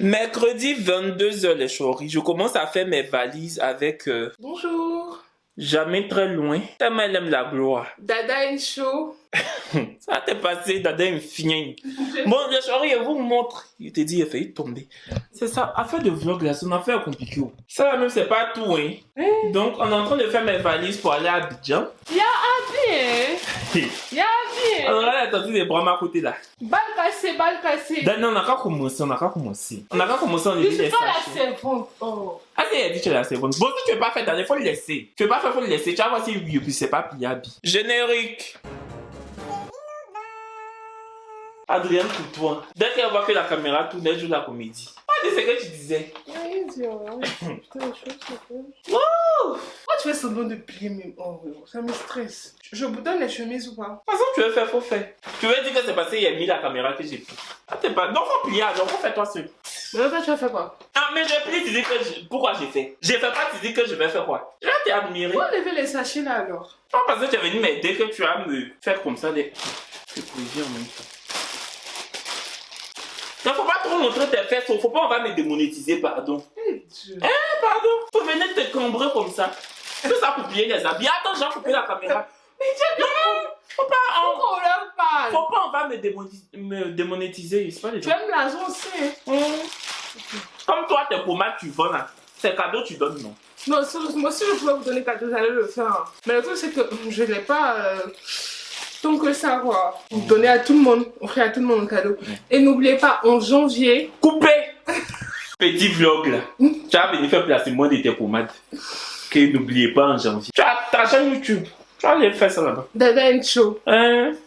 Mercredi 22h les choris. Je commence à faire mes valises avec Bonjour. jamais très loin. Tellement elle aime la gloire. Dada and show. Ça t'est passé, Dada une fille. Bon, les choris, elle vous montre. Il te dit, il a failli tomber. C'est ça, affaire de vlog là, c'est une affaire compliquée. Ça là même, c'est pas tout, hein. Donc, on est en train de faire mes valises pour aller à Abidjan. Y'a Abi, Y'a Abi. Alors là, elle est tenue des bras à ma côté là. Balle cassée, balle cassée. Non, on n'a qu'à commencer, on Je dit suis les pas la sachets. servante. Oh. Ah, si, elle dit que tu es la servante. Bon, si tu veux pas faire, il faut le laisser. Tu veux pas faire, faut le laisser. Tu vas voir si oui, puis c'est pas pliable. Générique. Adrienne, pour toi. Dès qu'elle voit que la caméra tourne, elle joue la comédie. Ah, c'est ce que tu disais. Pourquoi tu fais semblant de plier mes... Oh, ça me stresse. Je boutonne les chemises ou pas? De toute façon, tu veux faire, faut faire. Tu veux dire que c'est parce qu'il a mis la caméra que j'ai pris. Ah, t'es pas... Non, faut plier, alors, faut faire toi seul. Mais toi, tu vas faire quoi? Ah, mais je plie, tu dis que pourquoi j'ai fait? J'ai fait pas, tu dis que je vais faire quoi? Je vais t'admirer. Pourquoi lever les sachets là alors? Non, parce que tu es venu m'aider que tu vas me faire comme ça des... C'est poésie en même temps. Non, faut pas trop montrer tes fesses, faut pas, on va me démonétiser, pardon. Dieu. Pardon, faut venir te cambrer comme ça. Tout ça pour plier les habits. Attends, j'ai coupé la caméra. Mais Dieu, Non, faut pas, pourquoi on leur parle? faut pas, on va me démonétiser. C'est pas des Tu aimes l'argent aussi, hein? Comme toi, tes pommades, tu vends là. C'est cadeau, tu donnes, non. Non, moi si je pouvais vous donner cadeau, j'allais le faire. Mais le truc c'est que je n'ai pas tant que ça quoi. Vous donnez à tout le monde, offrir à tout le monde un cadeau. Et n'oubliez pas, en janvier... Coupé. Petit vlog là. Tu vas venir faire placer moins de tes pommades. Que n'oubliez pas en janvier. Tu as ta chaîne YouTube. Tu vas aller faire ça là-bas. Dada and Show.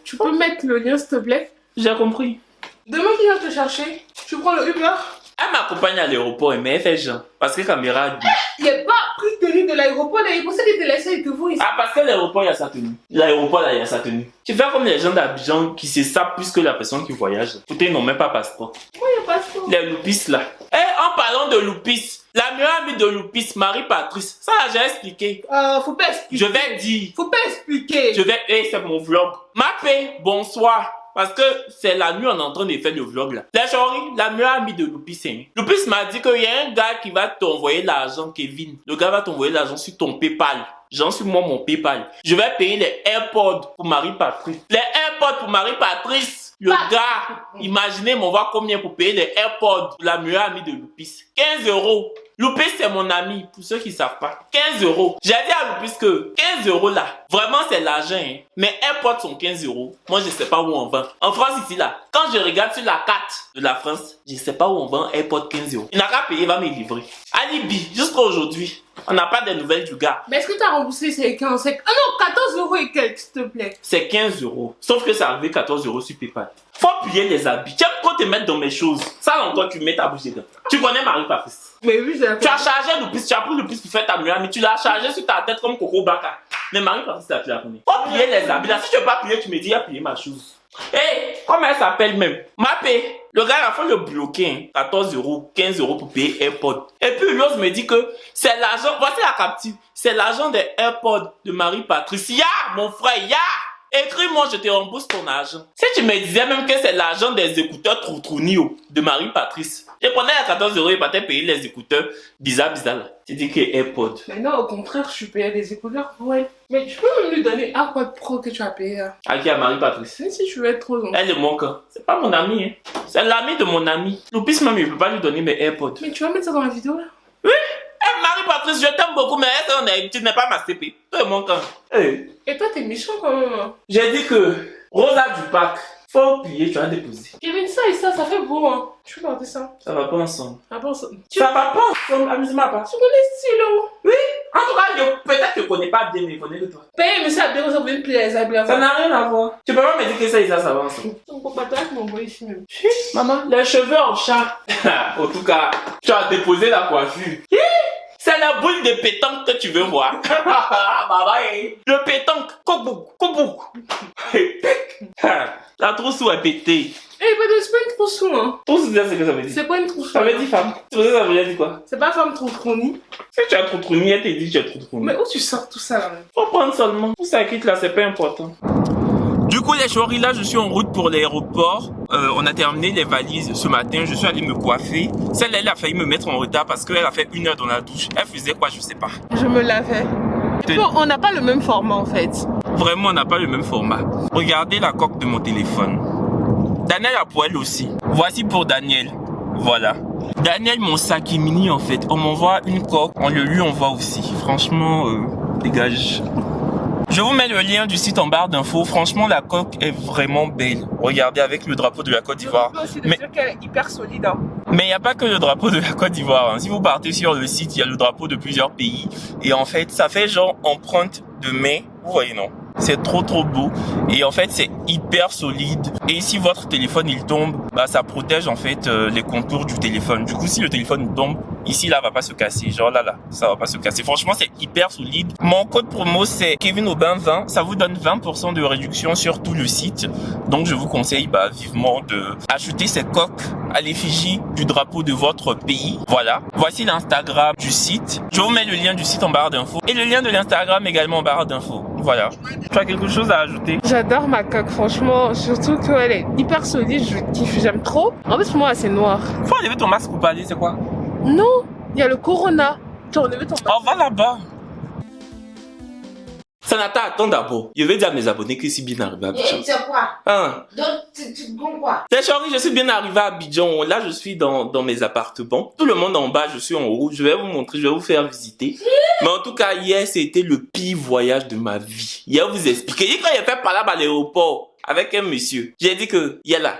Tu peux Oh. mettre le lien s'il te plaît? J'ai compris. Demain qui vient te chercher? Tu prends le Uber? Elle m'accompagne à l'aéroport, mais elle fait genre. Parce que caméra a dit. Il n'est pas pris tenue de l'aéroport, l'aéroport c'est qu'il te laisse et que vous ici. Ah, parce que l'aéroport, il y a sa tenue. L'aéroport, là, il y a sa tenue. Tu fais comme les gens d'Abidjan qui se savent plus que la personne qui voyage. Putain, ils n'ont même pas passeport. Pourquoi il n'y a pas ça? Les loupis, là. En parlant de loupis, la meilleure amie de loupis, Marie-Patrice, ça, là, j'ai expliqué. Faut pas expliquer. Je vais dire. Faut pas expliquer. C'est mon vlog. Ma paix, bonsoir. Parce que c'est la nuit, on est en train de faire le vlog là. La chérie, la meilleure amie de Loupis, c'est Loupis m'a dit qu'il y a un gars qui va t'envoyer l'argent, Kevin. Le gars va t'envoyer l'argent sur ton PayPal. J'en suis moi mon PayPal. Je vais payer les AirPods pour Marie-Patrice. Les AirPods pour Marie-Patrice. Le gars, imaginez, m'envoie combien pour payer les AirPods pour la meilleure amie de Loupis. 15 €. Loupis, c'est mon ami, pour ceux qui ne savent pas. 15 €. J'ai dit à Loupis que 15 € là, vraiment c'est l'argent. Hein. Mes AirPods sont 15 €. Moi, je ne sais pas où on vend. En France, ici là, quand je regarde sur la carte de la France, je ne sais pas où on vend AirPods 15 €. Il n'a qu'à payer, il va me livrer. Alibi, jusqu'à aujourd'hui, on n'a pas de nouvelles du gars. Mais est-ce que tu as remboursé ces 15? Ah non, 14 € et quelques, s'il te plaît. C'est 15 €. Sauf que ça arrivé 14 € sur PayPal. Faut plier les habits. Tu aimes trop te mettre dans mes choses. Ça, encore, tu mets ta bouche dedans. Tu connais Marie-Patrice? Mais oui, j'ai Tu as chargé le piste, tu as pris le piste pour faire ta meilleure amie. Tu l'as chargé sur ta tête comme Coco Baka. Mais Marie-Patrice, tu la connais. Faut plier les habits. Là, si tu veux pas plier, tu me dis, il a plié ma chose. Hey, comment elle s'appelle même? Mappé. Le gars, il a fait le bloquer. 14 €, 15 € pour payer AirPods. Et puis, l'autre me dit que c'est l'argent. Voici la capture. C'est l'argent des AirPods de Marie-Patrice. Ya, mon frère, ya! Écris-moi, je te rembourse ton argent. Si tu me disais même que c'est l'argent des écouteurs Troutrounio de Marie-Patrice, je prenais à 14 € et partais payer les écouteurs bizarre là. Tu dis que AirPod. Mais non, au contraire, je suis payé des écouteurs pour elle. Mais tu peux même lui donner AirPod Pro que tu as payé. Hein. À qui? À Marie-Patrice. Même si tu veux être trop gentil. Elle est mon camp. C'est pas mon ami, hein. C'est l'ami de mon ami. Loupis même, il peut pas lui donner mes AirPods. Mais tu vas mettre ça dans la vidéo là? Oui. Hey, Marie-Patrice, je t'aime beaucoup, mais tu n'es pas ma CP. Tu es mon camp. Hey. Et toi, t'es méchant quand même. Hein. J'ai dit que Rosa du Parc, faut plier, tu as déposé. Kevin, ça et ça fait beau. Hein. Tu peux garder ça. Ça va pas ensemble. Ah bon, ça... Ça va pas ensemble, amuse-moi pas. Tu connais ce stylo? Oui. En tout cas, peut-être que je connais pas bien, mais je connais que toi. Paye, mais ça a bien, ça veut plier les habits. Ça n'a rien à voir. Tu peux pas me dire que ça et ça va ensemble. On peut pas toi qui m'envoie ici même. Maman, les cheveux en chat. En tout cas, tu as déposé la coiffure. C'est la boule de pétanque que tu veux voir. Le pétanque. Kobouk. La trousse est pétée. Eh, c'est pas une trousse, hein. Trousse, c'est ce que ça veut dire. C'est pas une trousse. Ça veut dire femme. Tu sais, ça veut dire quoi? C'est pas femme troutroni. Si tu as trop trouni, elle te dit que tu as trop trouni. Mais où tu sors tout ça là? Faut prendre seulement. Tout ça quitte là, c'est pas important. Du coup, les choris, là, je suis en route pour l'aéroport. On a terminé les valises ce matin. Je suis allé me coiffer. Celle-là, elle a failli me mettre en retard parce qu'elle a fait 1 heure dans la douche. Elle faisait quoi? Je sais pas. Je me lavais. On n'a pas le même format en fait. Vraiment, on n'a pas le même format. Regardez la coque de mon téléphone. Daniel a pour elle aussi. Voici pour Daniel. Voilà. Daniel, mon sac est mini en fait. On m'envoie une coque. On le lui envoie aussi. Franchement, dégage. Je vous mets le lien du site en barre d'infos. Franchement, la coque est vraiment belle. Regardez avec le drapeau de la Côte d'Ivoire. Je peux aussi dire qu'elle est hyper solide. Hein. Mais il n'y a pas que le drapeau de la Côte d'Ivoire. Hein. Si vous partez sur le site, il y a le drapeau de plusieurs pays. Et en fait, ça fait genre empreinte de main. Vous voyez, non? C'est trop beau. Et en fait, c'est hyper solide. Et si votre téléphone, il tombe, bah, ça protège en fait les contours du téléphone. Du coup, si le téléphone tombe, ici, là, va pas se casser. Genre là, ça va pas se casser. Franchement, c'est hyper solide. Mon code promo, c'est Kevin Aubin 20. Ça vous donne 20% de réduction sur tout le site. Donc, je vous conseille vivement de acheter cette coque à l'effigie du drapeau de votre pays. Voilà. Voici l'Instagram du site. Je vous mets le lien du site en barre d'infos. Et le lien de l'Instagram également en barre d'infos. Voilà. Tu as quelque chose à ajouter? J'adore ma coque, franchement. Surtout qu'elle est hyper solide. Je kiffe, j'aime trop. En plus, pour moi, c'est noir. Faut enlever ton masque pour parler, c'est quoi? Non, il y a le corona. Tu as enlevé ton masque. On va là-bas. Sanata, attends d'abord. Je vais dire à mes abonnés que je suis bien arrivé à Abidjan. Et c'est quoi? Hein? Donc, tu comprends quoi? C'est chérie, je suis bien arrivé à Abidjan. Là, je suis dans mes appartements. Tout le monde en bas, je suis en haut. Je vais vous montrer, je vais vous faire visiter. Mais en tout cas, hier, c'était le pire voyage de ma vie. Hier, vous expliquer. Quand j'ai fait par là à l'aéroport avec un monsieur, j'ai dit que, il est là.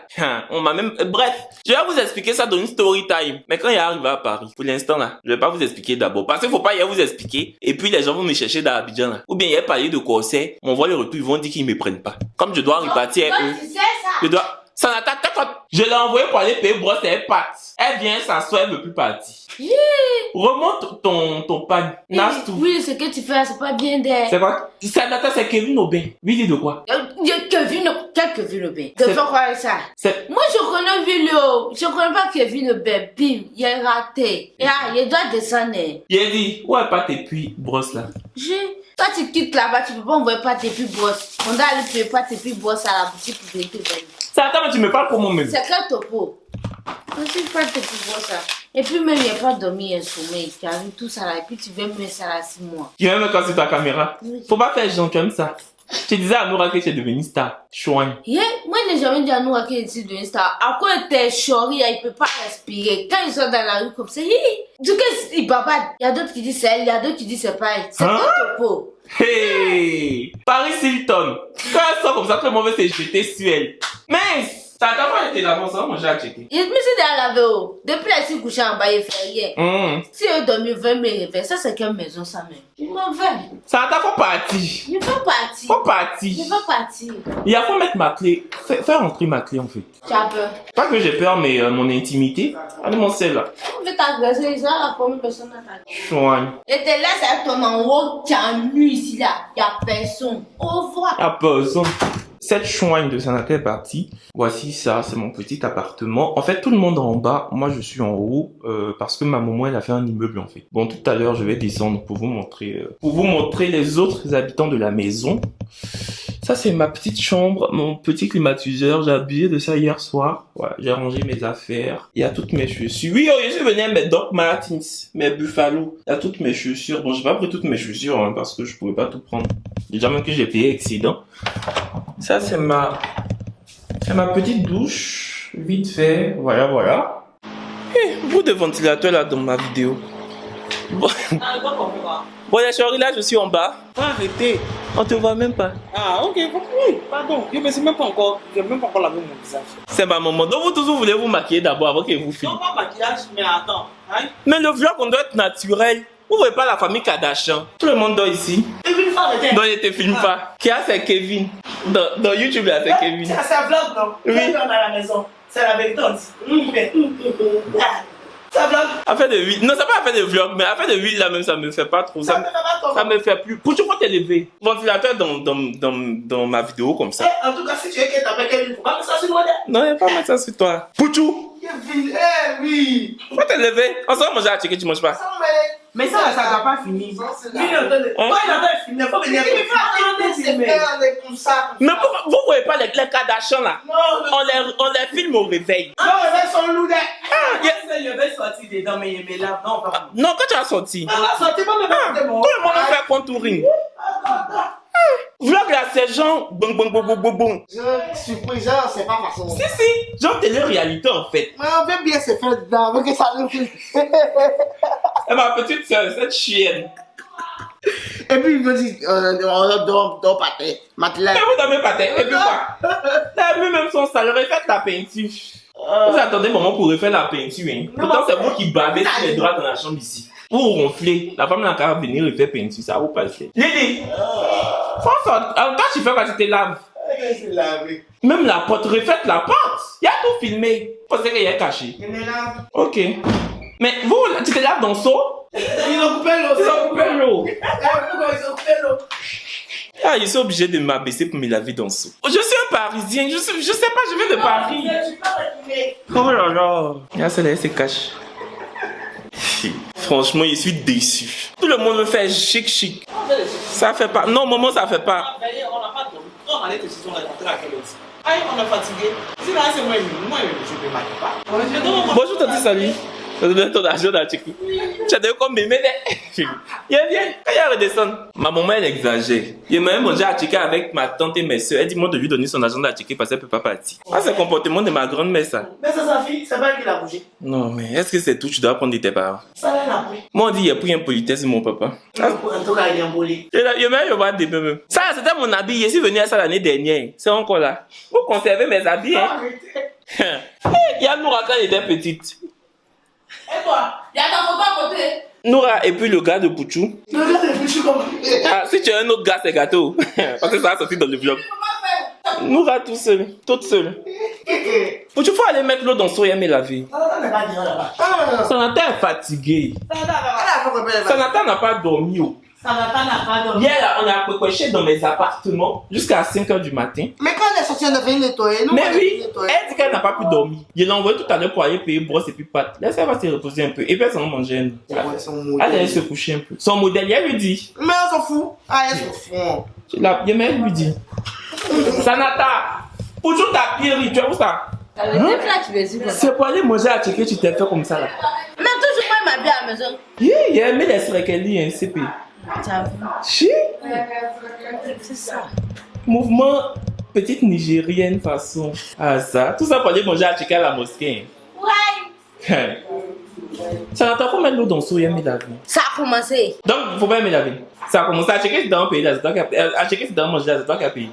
On m'a même, bref, je vais vous expliquer ça dans une story time. Mais quand il est arrivé à Paris, pour l'instant là, je vais pas vous expliquer d'abord. Parce qu'il faut pas hier vous expliquer. Et puis les gens vont me chercher dans Abidjan là. Ou bien il a parlé de corset. On voit le retour, ils vont dire qu'ils me prennent pas. Comme je dois repartir Toi, eux. tu sais ça? Je dois, ça n'attaque pas. Je l'ai envoyé pour aller payer brosse et pattes. Elle vient s'asseoir, elle veut plus partir. Remonte ton pad. Nasse tout. Oui, ce que tu fais, c'est pas bien d'air. C'est quoi? C'est Kevin Aubin. Lui, il dit de quoi? Kevin Aubin. De faire quoi ça? Moi, je connais Vilo. Je connais pas Kevin Aubin. Bim, il est raté. Il doit descendre. Il a dit, où est pas tes puis brosse là? Toi, tu quittes là-bas, tu peux pas envoyer pas tes puis brosses. On doit aller payer pas tes puis brosses à la boutique pour payer tes vêtements. Ça, attends, mais tu me parles comment même? C'est quel topo? On sait pas tes puis brosses là. Et puis même, il n'y a pas dormi un sommeil. Tu as vu tout ça là. Et puis tu veux me mettre ça là 6 mois. Tu viens me casser sur ta caméra? Oui. Faut pas faire genre comme ça. Tu disais à Noura que tu es devenue star. Chouin. Moi, je n'ai jamais dit à nous qu'il est devenu star. À quoi t'es chori, il peut pas respirer. Quand ils sont dans la rue comme ça, du coup, il babade. Il y a d'autres qui disent c'est elle, il y a d'autres qui disent c'est pas elle. C'est quoi topo? Hey! Paris Hilton. Quand elle sort comme ça, tout le monde veut se jeter sur elle. Mais, ça t'a pas été là-bas, ça va manger à checker. Il me dit à la vélo. Depuis là, il s'est couché en bas, il fait rien. Si il dormi 20 minutes, ça c'est quelle maison ça même? Il m'en veut. Ça t'a pas parti. Il va partir. Faut partir. Il va partir. Il faut mettre ma clé. Faire rentrer ma clé en fait. Tu as peur? Pas que j'ai peur, mais mon intimité. Allez, mon sel là. On veut t'agresser, il sera la première personne à t'agresser. Chouin. Et t'es là, c'est ton en haut, tu as nu ici là. Il n'y a personne. Au revoir. À personne. Cette chouigne de Sanata est partie. Voici ça, c'est mon petit appartement. En fait, tout le monde est en bas. Moi, je suis en haut parce que ma maman, elle a fait un immeuble en fait. Bon, tout à l'heure, je vais descendre pour vous montrer les autres habitants de la maison. Ça, c'est ma petite chambre, mon petit climatiseur. J'ai habillé de ça hier soir. Voilà, j'ai rangé mes affaires. Il y a toutes mes chaussures. Oui, je suis venu avec mes Doc Martens, mes Buffalo. Il y a toutes mes chaussures. Bon, j'ai pas pris toutes mes chaussures hein, parce que je pouvais pas tout prendre. Déjà même que j'ai payé excédent. Ça, c'est ma petite douche. Vite fait. Voilà. Bout de ventilateur là dans ma vidéo. Bon. Bon, la chérie, là, je suis en bas. Arrêtez. On te voit même pas. Ah, ok, oui, pardon. Je ne sais même pas encore. Je n'ai même pas encore lavé mon visage. C'est ma maman. Donc, vous tous, vous voulez vous maquiller d'abord avant que vous filmez. Non, pas maquillage, mais attends. Hein? Mais le vlog, on doit être naturel. Vous voyez pas la famille Kardashian. Tout le monde dort ici. Kevin, faut arrêter. Donc, ne te filme pas. Qui a, c'est Kevin. Dans YouTube, là, c'est Kevin. C'est un vlog, non? Oui. Kevin dans la maison. C'est la vérité, on dit. C'est un vlog. Affaire de huile. Non, c'est pas affaire de vlog, mais affaire de huile, là, même, ça me fait pas trop. Ça me fait plus. Pour tu faut t'élever. Ventilateur dans ma vidéo comme ça. En tout cas, si tu veux qu'elle t'appelle Kevin, faut pas mettre ça sur moi. Non, il a pas mettre ça sur toi. Pouchou. Kevin, oui. Faut t'élever. On se va manger à checker, tu manges pas. Mais ça doit pas finir. Lui, il est en train de. Quand il est en train de filmer, il faut venir. Il faut filmer comme ça. Mais pourquoi vous voyez pas les Kardashians là? On les filme au réveil. Non, ils sont lourds. Il avait sorti dedans, mais il me lave. Non, quand tu as sorti. On a sorti, pas Tout le monde fait contouring. Vlog là, c'est genre bon. Je suis présent, c'est pas facile. Si, genre télé-réalité en fait. Mais on veut bien se faire dedans, avec que ça nous fait. Et ma petite soeur, cette chienne. Et puis il me dit, on dort pas terre. Matelas. Mais vous dormez pas tête. Et puis quoi? T'as vu même son salaire, refaites la peinture. Vous attendez un moment pour refaire la peinture. Hein. Pourtant, c'est vous qui bavez sur les draps dans la chambre ici. Vous ronflez. La femme n'a qu'à venir refaire peinture. Ça vous passe. Lily, François, quand tu fais quand tu te laves, même la porte, refaites la porte. Il y a tout filmé. Vous pensez qu'il y a caché. Je me lave. Ok. Mais vous, tu te laves dans le seau? Ils ont coupé l'eau. Ils ont coupé l'eau. Ils ont coupé l'eau. Ah, je suis obligé de m'abaisser pour me laver dans le seau. Je suis un Parisien, je sais pas, je viens de Paris. Oh là là. Là, celle-là, elle se cache. Franchement, je suis déçu. Tout le monde me fait chic. Ça fait pas. Non, maman, ça fait pas. On n'a pas dormi. On allait te chez on est rentré à quelle heure? Aïe, on est fatigué. Si là, c'est moi, je ne me maquille pas. Bonjour, Tati, salut. Ça te donne ton argent dans le check. Tu as donné comme bébé. Viens. Quand il redescend. Ma maman, elle exagère. Il m'a même mangé à checker avec ma tante et mes soeurs. Elle dit, moi, de lui donner son argent à checker parce qu'elle peut pas partir. Ah, c'est le comportement de ma grande-mère, ça. Mais ça, sa fille, c'est pas elle qui l'a bougé. Non, mais est-ce que c'est tout? Tu dois prendre de tes parents. Ça, elle l'a pris. Moi, on dit, il a pris un politesse de mon papa. En tout cas, il est embolé. Il m'a eu des bébés. Ça, c'était mon habit. Je suis venu à ça l'année dernière. C'est encore là. Vous conservez mes habits, hein? Il y a Noura quand elle était petite. Et toi? Il y a ta photo à côté. Noura et puis le gars de Pouchou. Le gars de Pouchou comme. Ah, si tu as un autre gars, c'est gâteau. Parce que ça a sorti dans le vlog. Noura tout seul, toute seule. Pouchou, faut aller mettre l'eau dans son et me laver. Ça n'est pas dire là-bas. Sanata est fatigué. Sanata n'a pas dormi. Sanata n'a pas dormi. Hier, là, on a précoché dans mes appartements jusqu'à 5 h du matin. Mais quand elle est sortie, on a fait nettoyer. Mais oui, elle dit qu'elle n'a pas pu dormir. Je l'ai envoyée tout à l'heure pour aller payer brosse et puis pâte. Laisse elle va se reposer un peu. Et puis elle s'en manger un peu. Elle allait se coucher un peu. Son modèle, elle lui dit. Mais on s'en fout. Ah, elle s'en fout. Elle lui dit. Sanata, pour toujours ta pierre, tu as où ça? C'est pour aller manger à checker, tu t'es fait comme ça là. Mais toujours pas m'habiller à la maison. Il a aimé les srekeli, un CP. Chi? C'est ça. Mouvement petite nigérienne façon. Ah ça. Tout ça pour aller manger à checker à la mosquée. Ouais. Sanata, faut mettre l'eau dans le seau et me laver. Ça a commencé. Donc, faut pas me laver. Ça a commencé à checker si dans un pays là, c'est toi qui as à checker si dans manger là, c'est toi qui as payé.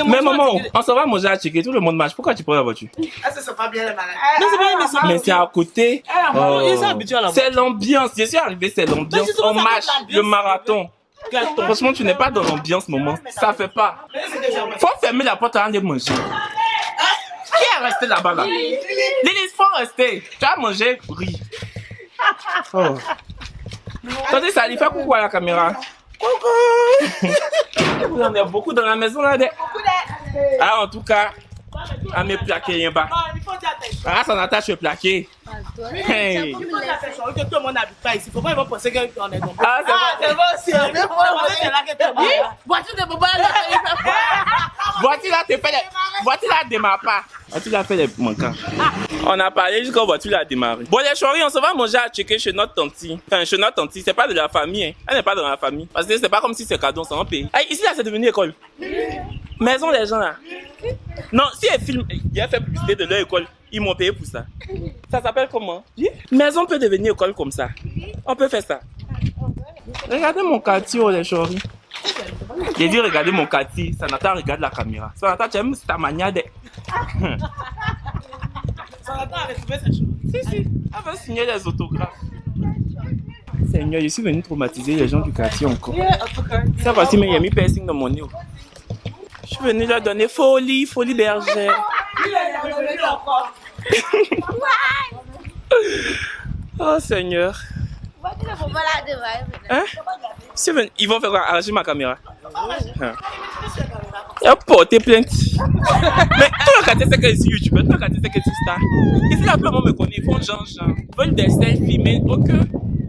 Mais maman, on s'en va manger à checker, tout le monde marche. Pourquoi tu prends la voiture? Ah, ça, c'est pas bien les malades. Non, c'est pas bien, Mais c'est à côté. Oh. Ils sont habitués à la C'est l'ambiance. Je suis arrivé, c'est l'ambiance. On marche le marathon. Franchement, tu n'es pas dans l'ambiance, maman. Ça fait pas. Faut fermer la porte avant de manger. Qui est resté là-bas là? Lily, faut rester. Tu as mangé riz. Oh. Attendez, ça lui fait coucou à la caméra. Coucou. Vous en avez beaucoup dans la maison là. Ah, en tout cas, à me plaquer rien bas. Ah, ça n'attache le plaqué. Hey. Il faut attention que tout le monde n'habite pas ici. Faut pas ils vont penser qu'on est nombreux. Ah, c'est bon aussi. C'est là que tu es. Voiture de papa, là, Voiture là, te fait les... Voiture là, démarre pas. Voiture là, fait les manquants. On a parlé jusqu'à voiture là, démarrer. Bon, les choris, on se va manger à checker chez notre tante. Enfin, chez notre tante, c'est pas de la famille. Hein. Elle n'est pas dans la famille. Parce que c'est pas comme si c'est cadeau, c'est un pays. Ah, ici là, c'est devenu école. Maison des gens là. Non, si elle filme, il a fait publicité de leur école, ils m'ont payé pour ça. Ça s'appelle comment? Maison peut devenir école comme ça. On peut faire ça. Regardez mon quartier, oh, les choris. J'ai dit regardez mon quartier. Sanata regarde la caméra. Sanata, tu aimes ta manière de... Sanata a retrouvé sa chose. Si. Elle veut signer les autographes. Seigneur, je suis venu traumatiser les gens du quartier encore. Ça voici, mais il y a mis piercing dans mon nez. Je suis venu leur donner folie bergère. Oh Seigneur. Hein? Ils vont faire quoi? Arracher ma caméra. Il a porté plainte. Mais tout le quartier sait que je suis youtubeur. peux pas regarder ce que tu stars. Ici, là, tout le monde me connaît. Ils font genre. Ils veulent des selfies, mais aucun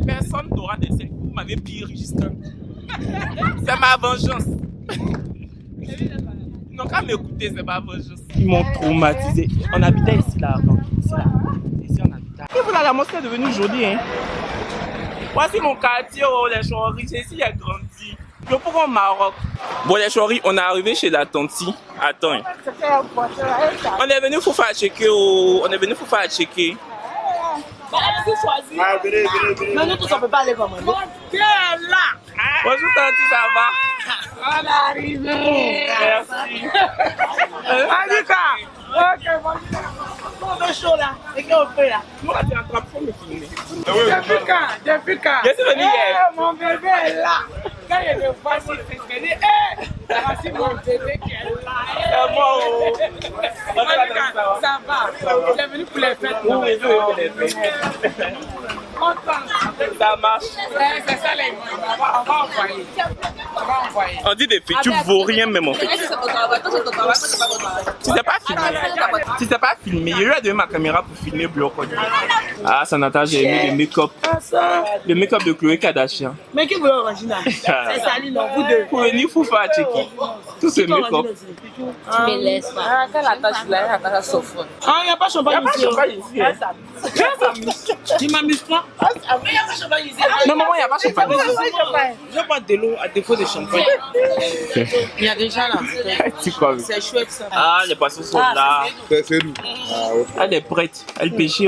personne n'aura des selfies. Vous m'avez pire jusqu'à. C'est ma vengeance. Non, quand m'écouter, c'est ma vengeance. Ils m'ont traumatisé. On habitait ici, là, avant. Ici, là. Ici, on habitait. Et voilà, la mosquée est devenue jolie, hein. Voici mon quartier, oh, les Choris. C'est ici, il a grandi. Je prends au Maroc. Bon, les Choris, on est arrivé chez la tantie. Attends. Hein. On est venu pour faire checker. Oh. On est venu pour faire checker. Allez-y, choisir. Ah, venez. Mais nous tous, on peut pas aller comme ça. Bonjour, tantie, ça va? On est arrivé. Merci. Annika. Ok, bonjour. On est chaud là. Et qu'est-ce qu'on fait là? Moi, tu es en train de me filmer. Depuis quand? Je suis venu hier. Mon bébé est là. Quand il me voit, il se dit, voici mon bébé qui est là. C'est moi. Ça va. Il est venu pour les fêtes. Oui, les fêtes. Content. Ça marche. C'est ça, les on va envoyer. On dit des filles, tu vaux rien même en fait. Tu sais pas filmer. Tu sais pas filmer. Je lui ai donné ma caméra pour filmer Bloc. Ah, Sanata, j'ai aimé le make-up. Le make-up de Chloé Kardashian. Mais qui vous l'original? C'est Sally, non, vous deux. Pour venir pour faire checker. Tout ce make-up. Tu me laisses pas. Quelle attache là? Elle attache souffre. Ah, il n'y a pas de champagne ici. Tu m'amuses pas? Mais il n'y a pas de champagne ici. Non, maman, il n'y a pas de champagne. Je bois de l'eau à défaut de champagne. Il y a déjà là. C'est chouette ça. Ah, les poissons sont là. C'est nous. Elle est prête. Elle pêche.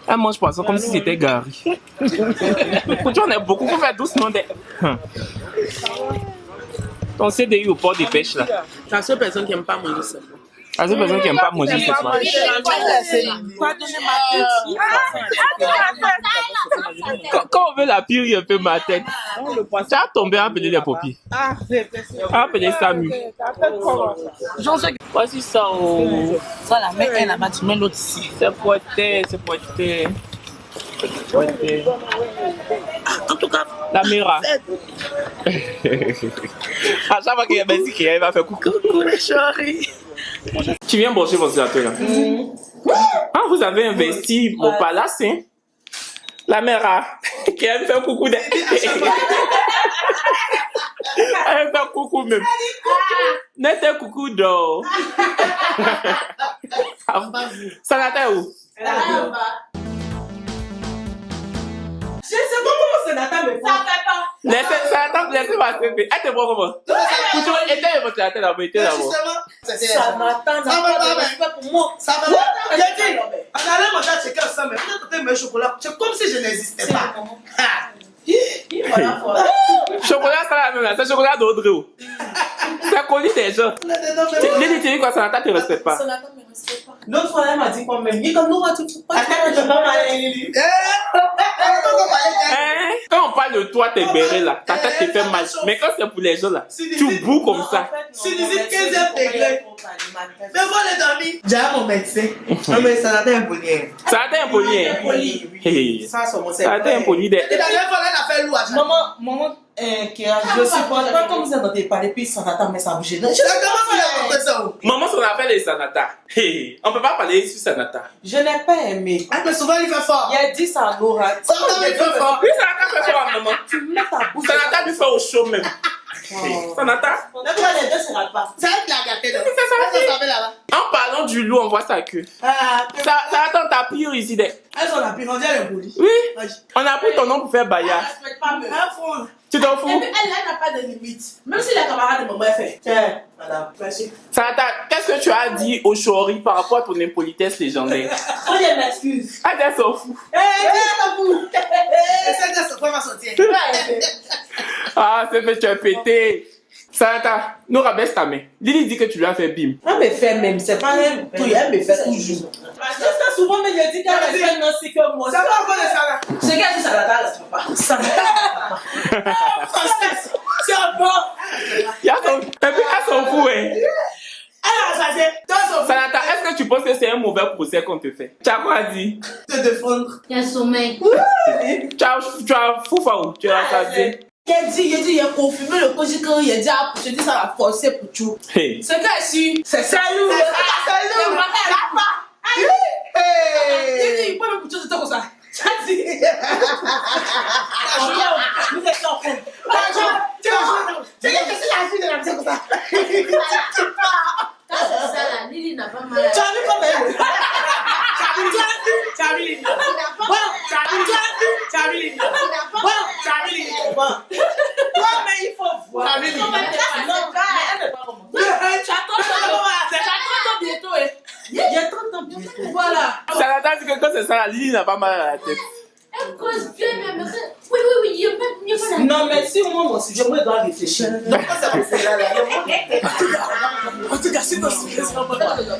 Elle mange poisson comme si c'était Gary. Aujourd'hui, on est beaucoup pour faire doucement des. Ton CDI au port des pêches là. La seule personne qui n'aime pas manger ça. La seule personne qui n'aime pas manger c'est toi. Quand on veut la pire, il fait ma tête. Tu as tombé à appeler les papiers. Appeler Samu. Voici ça. Ça la met elle là-bas, tu mets l'autre ici. C'est pointé. En tout cas, la Mira. À chaque fois qu'il y a Messi qui arrive, il va faire coucou les chéris. Tu viens brancher votre ordinateur là. Ah, vous avez investi mon palace, hein? La Mira qui aime faire coucou. Elle aime faire coucou même. N'est un coucou d'or. Ça n'a où? je sais pas comment Sanata me fait. Ça fait pas. Laissez-moi se faire. Elle te voit comment? Tu vois, éteins votre tête d'abord. Sanata n'a pas de respect pour moi. Ça va pas. On allait manger à checker ensemble, mais vous avez mes chocolats. C'est comme si je n'existais pas. Chocolat, ça la même là. C'est chocolat d'Audrey. C'est connu des gens. Lily, tu dis quoi? Sanata te respecte pas. Sanata me respecte pas. L'autre fois, elle m'a dit quoi même? Il comme nous, tu fous pas. Quand on parle de toi, t'es béré là. Ta tête te fait mal. Mais quand c'est pour les gens là, tu boues comme ça. Si tu dis 15e degré, mais moi les amis, j'ai mon médecin. Non mais Sanata est impoli. Sanata est impoli. Ça, c'est mon Sanata est impoli. Et d'ailleurs, il fallait la faire louer. Maman, je supporte pas comme vous entendez parler, puis Sanata met sa bouche. Comment tu ça? Maman, son affaire est Sanata. On peut pas parler sur Sanata. Je n'ai pas aimé. Ah, mais souvent il fait fort. Il a dit ça à Laura. Sanata il fait fort. Oui, Sanata fait fort, maman. Tu mets ta bouche. Sanata lui fait au chaud même. Sanata. Les deux se ratent pas. C'est elle qui l'a gâté là. C'est ça. En parlant du loup, on voit sa queue. Ça attend ta pire ici. Elles sont la pire, on dirait les boulis. Oui. On a pris ton nom pour faire bailliage. Tu t'en fous? Elle n'a pas de limite. Même si la camarade de maman est fait. Tiens, madame, merci. Sanata, qu'est-ce que tu as dit au Chori par rapport à ton impolitesse légendaire? Oh, il m'excuse. Ah, elle s'en fout. C'est quoi va sortir? Ah, c'est fait, tu as pété. Sanata, nous rabaisse ta main. Lily dit que tu lui as fait bim. Elle me fait même, c'est pas même. Elle me fait toujours. Parce que ça, souvent, mais je dis qu'elle respecte non, c'est que moi. Ça va encore de ça. Ce gars dit Sanata, elle ne pas. Sanata, c'est un bon. Et puis, elle s'en fout, hein. Sanata, est-ce que tu penses que c'est un mauvais procès qu'on te fait? Tu as quoi dit? Te défendre. Il y a un sommeil. Tu as fou, tu as rassasié. Il a confirmé le coach quand il a dit à je dis ça l'a forcé pour tout. Hey. C'est quoi ici? C'est Salou. Il peut me pousser de temps comme ça. Quand c'est ça là, Lily n'a pas mal. Tu as vu comme elle? Tu as vu Lily? Toi, mais il faut voir. Il y a 30 ans bientôt. Voilà. Ça l'a dit que quand c'est ça, la Lily n'a pas mal à la tête. Elle cause bien, mais oui, il y a pas Non, mais si moi aussi, je dois réfléchir. Donc, ça va faire là. En tout cas, si tu as